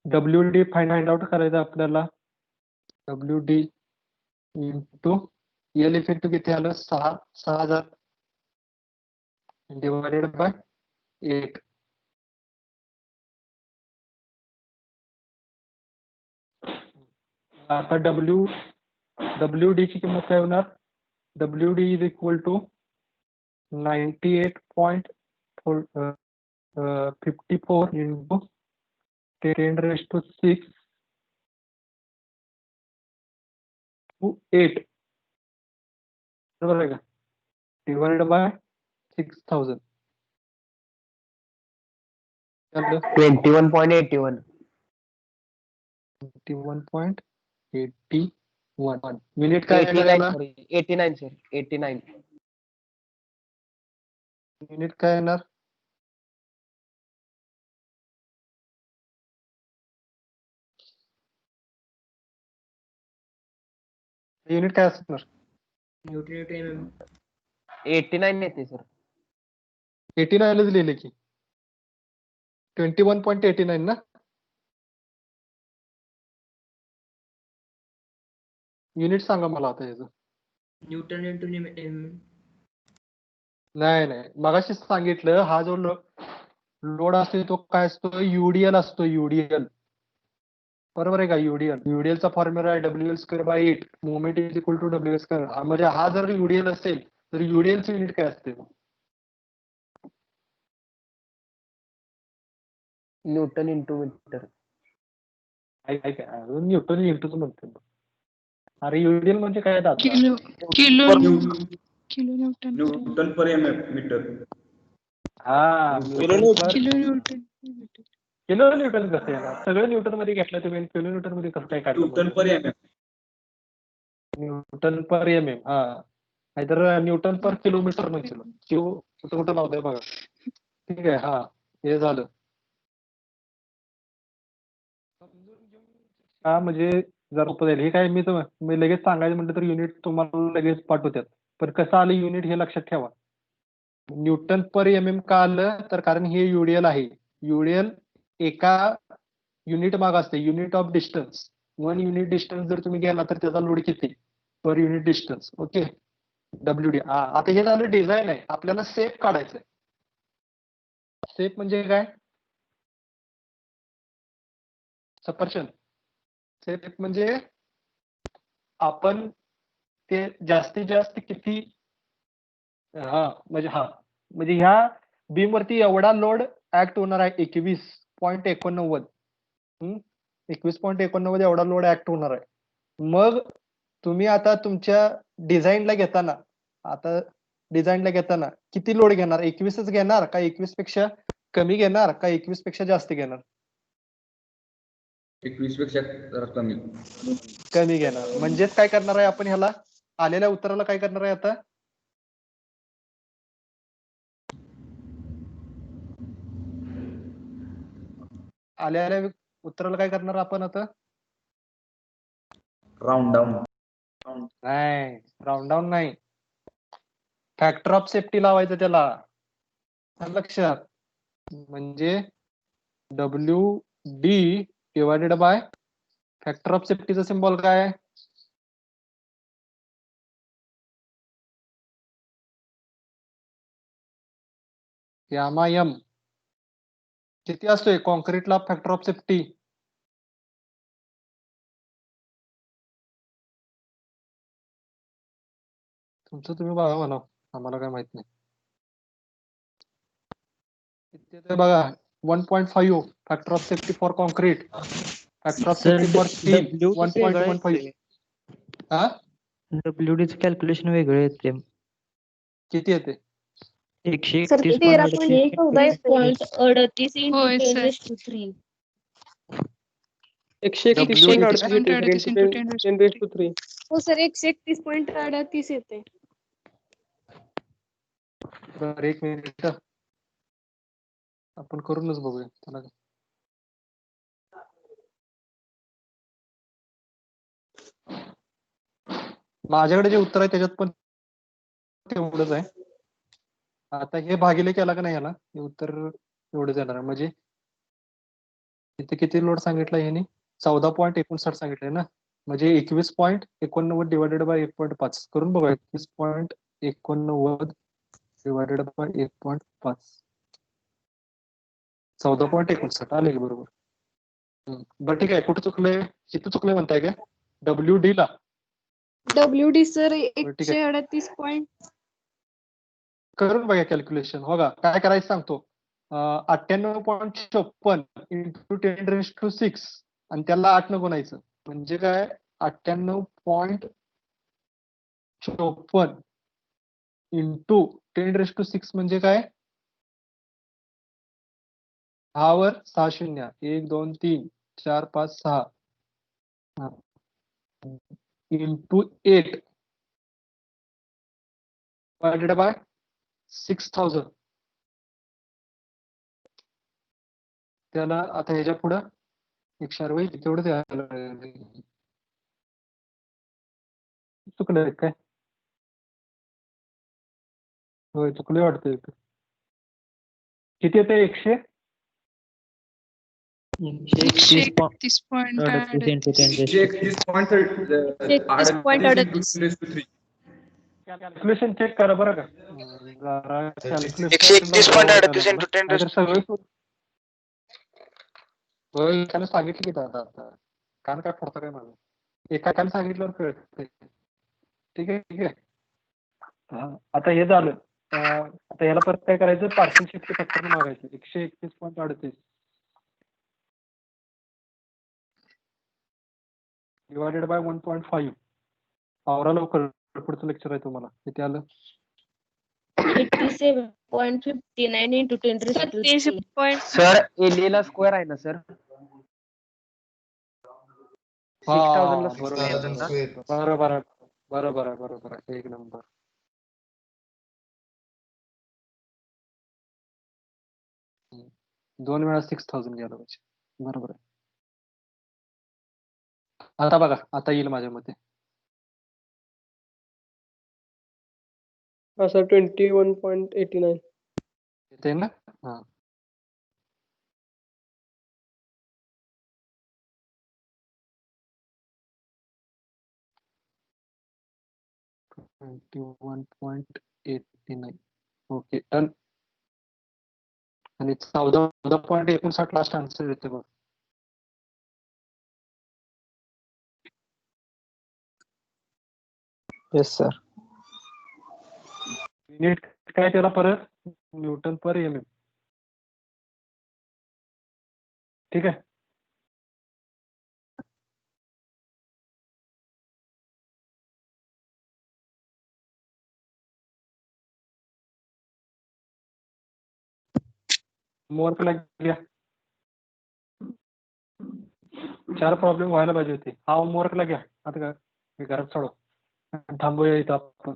Speaker 3: WD find out करायचं आपल्याला. WD into L इफेक्टिव्ह किती आलं 6000 डिवायडेड बाय 8. आता WD ची किंमत काय होणार? WD is equal to 98.54 into 10⁻⁶ to 8 बरोबर आहे का? Divided by 6000.
Speaker 1: 21.81.
Speaker 3: 21.81 मिनिट काय येणार?
Speaker 1: 89 sir. 89.
Speaker 3: युनिट काय येणार? युनिट काय असणार?
Speaker 4: Newton mm.
Speaker 1: 89 येते सर.
Speaker 3: 89 च लिहिले की 21.89 ना. युनिट सांगा मला आता याचं.
Speaker 4: न्यूटन इंटू
Speaker 3: नाही मगाशीच सांगितलं, हा जो लोड असतो तो काय असतो? युडीएल असतो. युडीएल बरोबर आहे का? युडीएल चा फॉर्म्युला आहे WL square by 8. Moment is equal to WL square. म्हणजे हा जर युडीएल असेल तर युडीएल चे युनिट काय असते?
Speaker 1: Newton into metre.
Speaker 3: न्यूटन इंटूच म्हणतो. अरे युडीएल म्हणजे काय दादा?
Speaker 5: Kilo newton
Speaker 7: newton per metre.
Speaker 3: हा
Speaker 5: किलो न्यूटन
Speaker 3: किलो न्यूटन कसं येणार? सगळं न्यूटन मध्ये घेतलं तुम्ही, किलो न्यूटन मध्ये कसं काय
Speaker 7: न्यूटन पर
Speaker 3: काढलं? न्यूटन पर mm. हा नाहीतर न्यूटन पर किलोमीटर म्हणजे कुठं लावतंय बघा. ठीक आहे. हा हे झालं. हा म्हणजे जर जाईल हे काय मी लगेच सांगायचं म्हटलं तर युनिट तुम्हाला लगेच पाठवतात. पण कसं आलं युनिट हे लक्षात ठेवा. न्यूटन पर mm का आलं? तर कारण हे युडीएल आहे. युडीएल एका युनिट माग असते. Unit of distance. 1 unit distance जर तुम्ही गेला तर त्याचा लोड किती? Per unit distance. Okay. WD. आता हे झालं डिझाईन आहे. आपल्याला सेप काढायचंय. सेप म्हणजे काय? सफरचंद. सेप म्हणजे आपण ते जास्तीत जास्त किती म्हणजे ह्या बीम वरती एवढा लोड ऍक्ट होणार आहे 21.89. 21.89 एवढा लोड ऍक्ट होणार आहे. मग तुम्ही आता तुमच्या डिझाईनला घेताना किती लोड घेणार? 21च घेणार का 21 पेक्षा कमी घेणार का 21 पेक्षा जास्त घेणार?
Speaker 7: 21 पेक्षा जरा
Speaker 3: कमी घेणार. म्हणजेच काय करणार आहे आपण? ह्याला आलेल्या उत्तराला काय करणार आहे आता? आलेल्या उत्तराला काय करणार आपण आता?
Speaker 7: Round down.
Speaker 3: नाही, राऊंड डाऊन नाही. फॅक्टर ऑफ सेफ्टी लावायचं त्याला. लक्षात. म्हणजे WD divided by factor of सेफ्टीचा सिम्बॉल काय आहे? Gamma M. किती असतोय कॉन्क्रीटला फॅक्टर ऑफ सेफ्टी? तुमचं तुम्ही बघा म्हणा, आम्हाला काय माहित नाही. बघा 1.5 factor of safety for concrete. Factor of safety for steel 1.15. हा
Speaker 1: WD चं कॅल्क्युलेशन वेगळं येते.
Speaker 3: किती येते?
Speaker 1: एकशे
Speaker 6: सर
Speaker 1: एकतीस
Speaker 6: 13.14 येतोय.
Speaker 8: पॉईंट 38
Speaker 5: होय,
Speaker 8: into 10
Speaker 5: sir.
Speaker 8: raised to 3.
Speaker 3: 131.38
Speaker 6: हो सर 131.38 येते.
Speaker 3: बरं, 1 मिनिट आपण करूनच बघूया त्याला. माझ्याकडे जे उत्तर आहे त्याच्यात पण तेवढंच आहे. आता हे भागिले केला का नाही याला, हे उत्तर एवढंच येणार आहे. म्हणजे इथे किती लोड सांगितलं ह्याने? 14.59 सांगितलंय ना. म्हणजे 21.89 डिवायडेड बाय 1.5 करून बघा. 21.89 डिवायडेड बाय 1.5 14.59 आले की बरोबर. बरं ठीक आहे. कुठे चुकलंय? किती चुकलंय म्हणताय का? WD ला
Speaker 6: WD सर
Speaker 3: बरं, ठीक आहे.
Speaker 6: 138.
Speaker 3: करून बघा कॅल्क्युलेशन. हो का, काय करायचं सांगतो. 98.56 इंटू 10⁻6 आणि त्याला 8 न गुणायचं. म्हणजे काय? 98.54 इंटू 10⁻6 म्हणजे काय? 10 वर 6 शून्य. 1 2 3 4 5 6 इंटू 8 डिवायडेड बाय 6000. त्याला आता ह्याच्या पुढं 160 तेवढंच यायला लागेल. चुकलं काय? होय, चुकले वाटतं. किती येते? 100
Speaker 1: 131.38 into 10⁻6.
Speaker 7: 131.38 into 10 raised to 3.
Speaker 3: Calculation check करा बरं का.
Speaker 2: 131.38 into 10 raised to 3.
Speaker 3: होय, त्याला सांगितलं की दादा. आता कान काय फोडतं काय माझं? एकाने सांगितल्यावर कळत. ठीक आहे, ठीक आहे. आता हे झालं. आता याला परत काय करायचं? पार्सल शिफ्ट फॅक्टर मागायचं. 131.38 डिवायडेड बाय 1.5. आवरा लवकर, पुढचं लेक्चर आहे तुम्हाला. किती आलं?
Speaker 8: 87.59 into 10 raised to 3.
Speaker 1: Sir एलियाला square आहे ना सर? 6000 ला
Speaker 3: बरोबर आहे. एक नंबर. दोन वेळा 6000 गेला पाहिजे. बरोबर आहे. आता बघा, आता येईल माझ्या मते.
Speaker 9: सर 21.89
Speaker 3: येते ना? हा. Okay, done. आणि 14.59 लास्ट आन्सर येते बघ.
Speaker 1: Yes sir.
Speaker 3: युनिट काय त्याला परत? न्यूटन पर mm. ठीक आहे. होमवर्क घ्या. 4 प्रॉब्लेम व्हायला पाहिजे होते. हा होमवर्कला घ्या. आता काय मी घरात सोडव, थांबूया इथं आपण.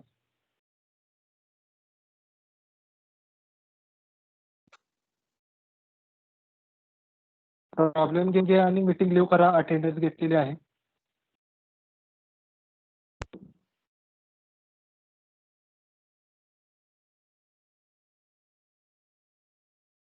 Speaker 3: प्रॉब्लेम घेऊन घ्या आणि मीटिंग लिव्ह करा. अटेंडन्स घेतलेली आहे.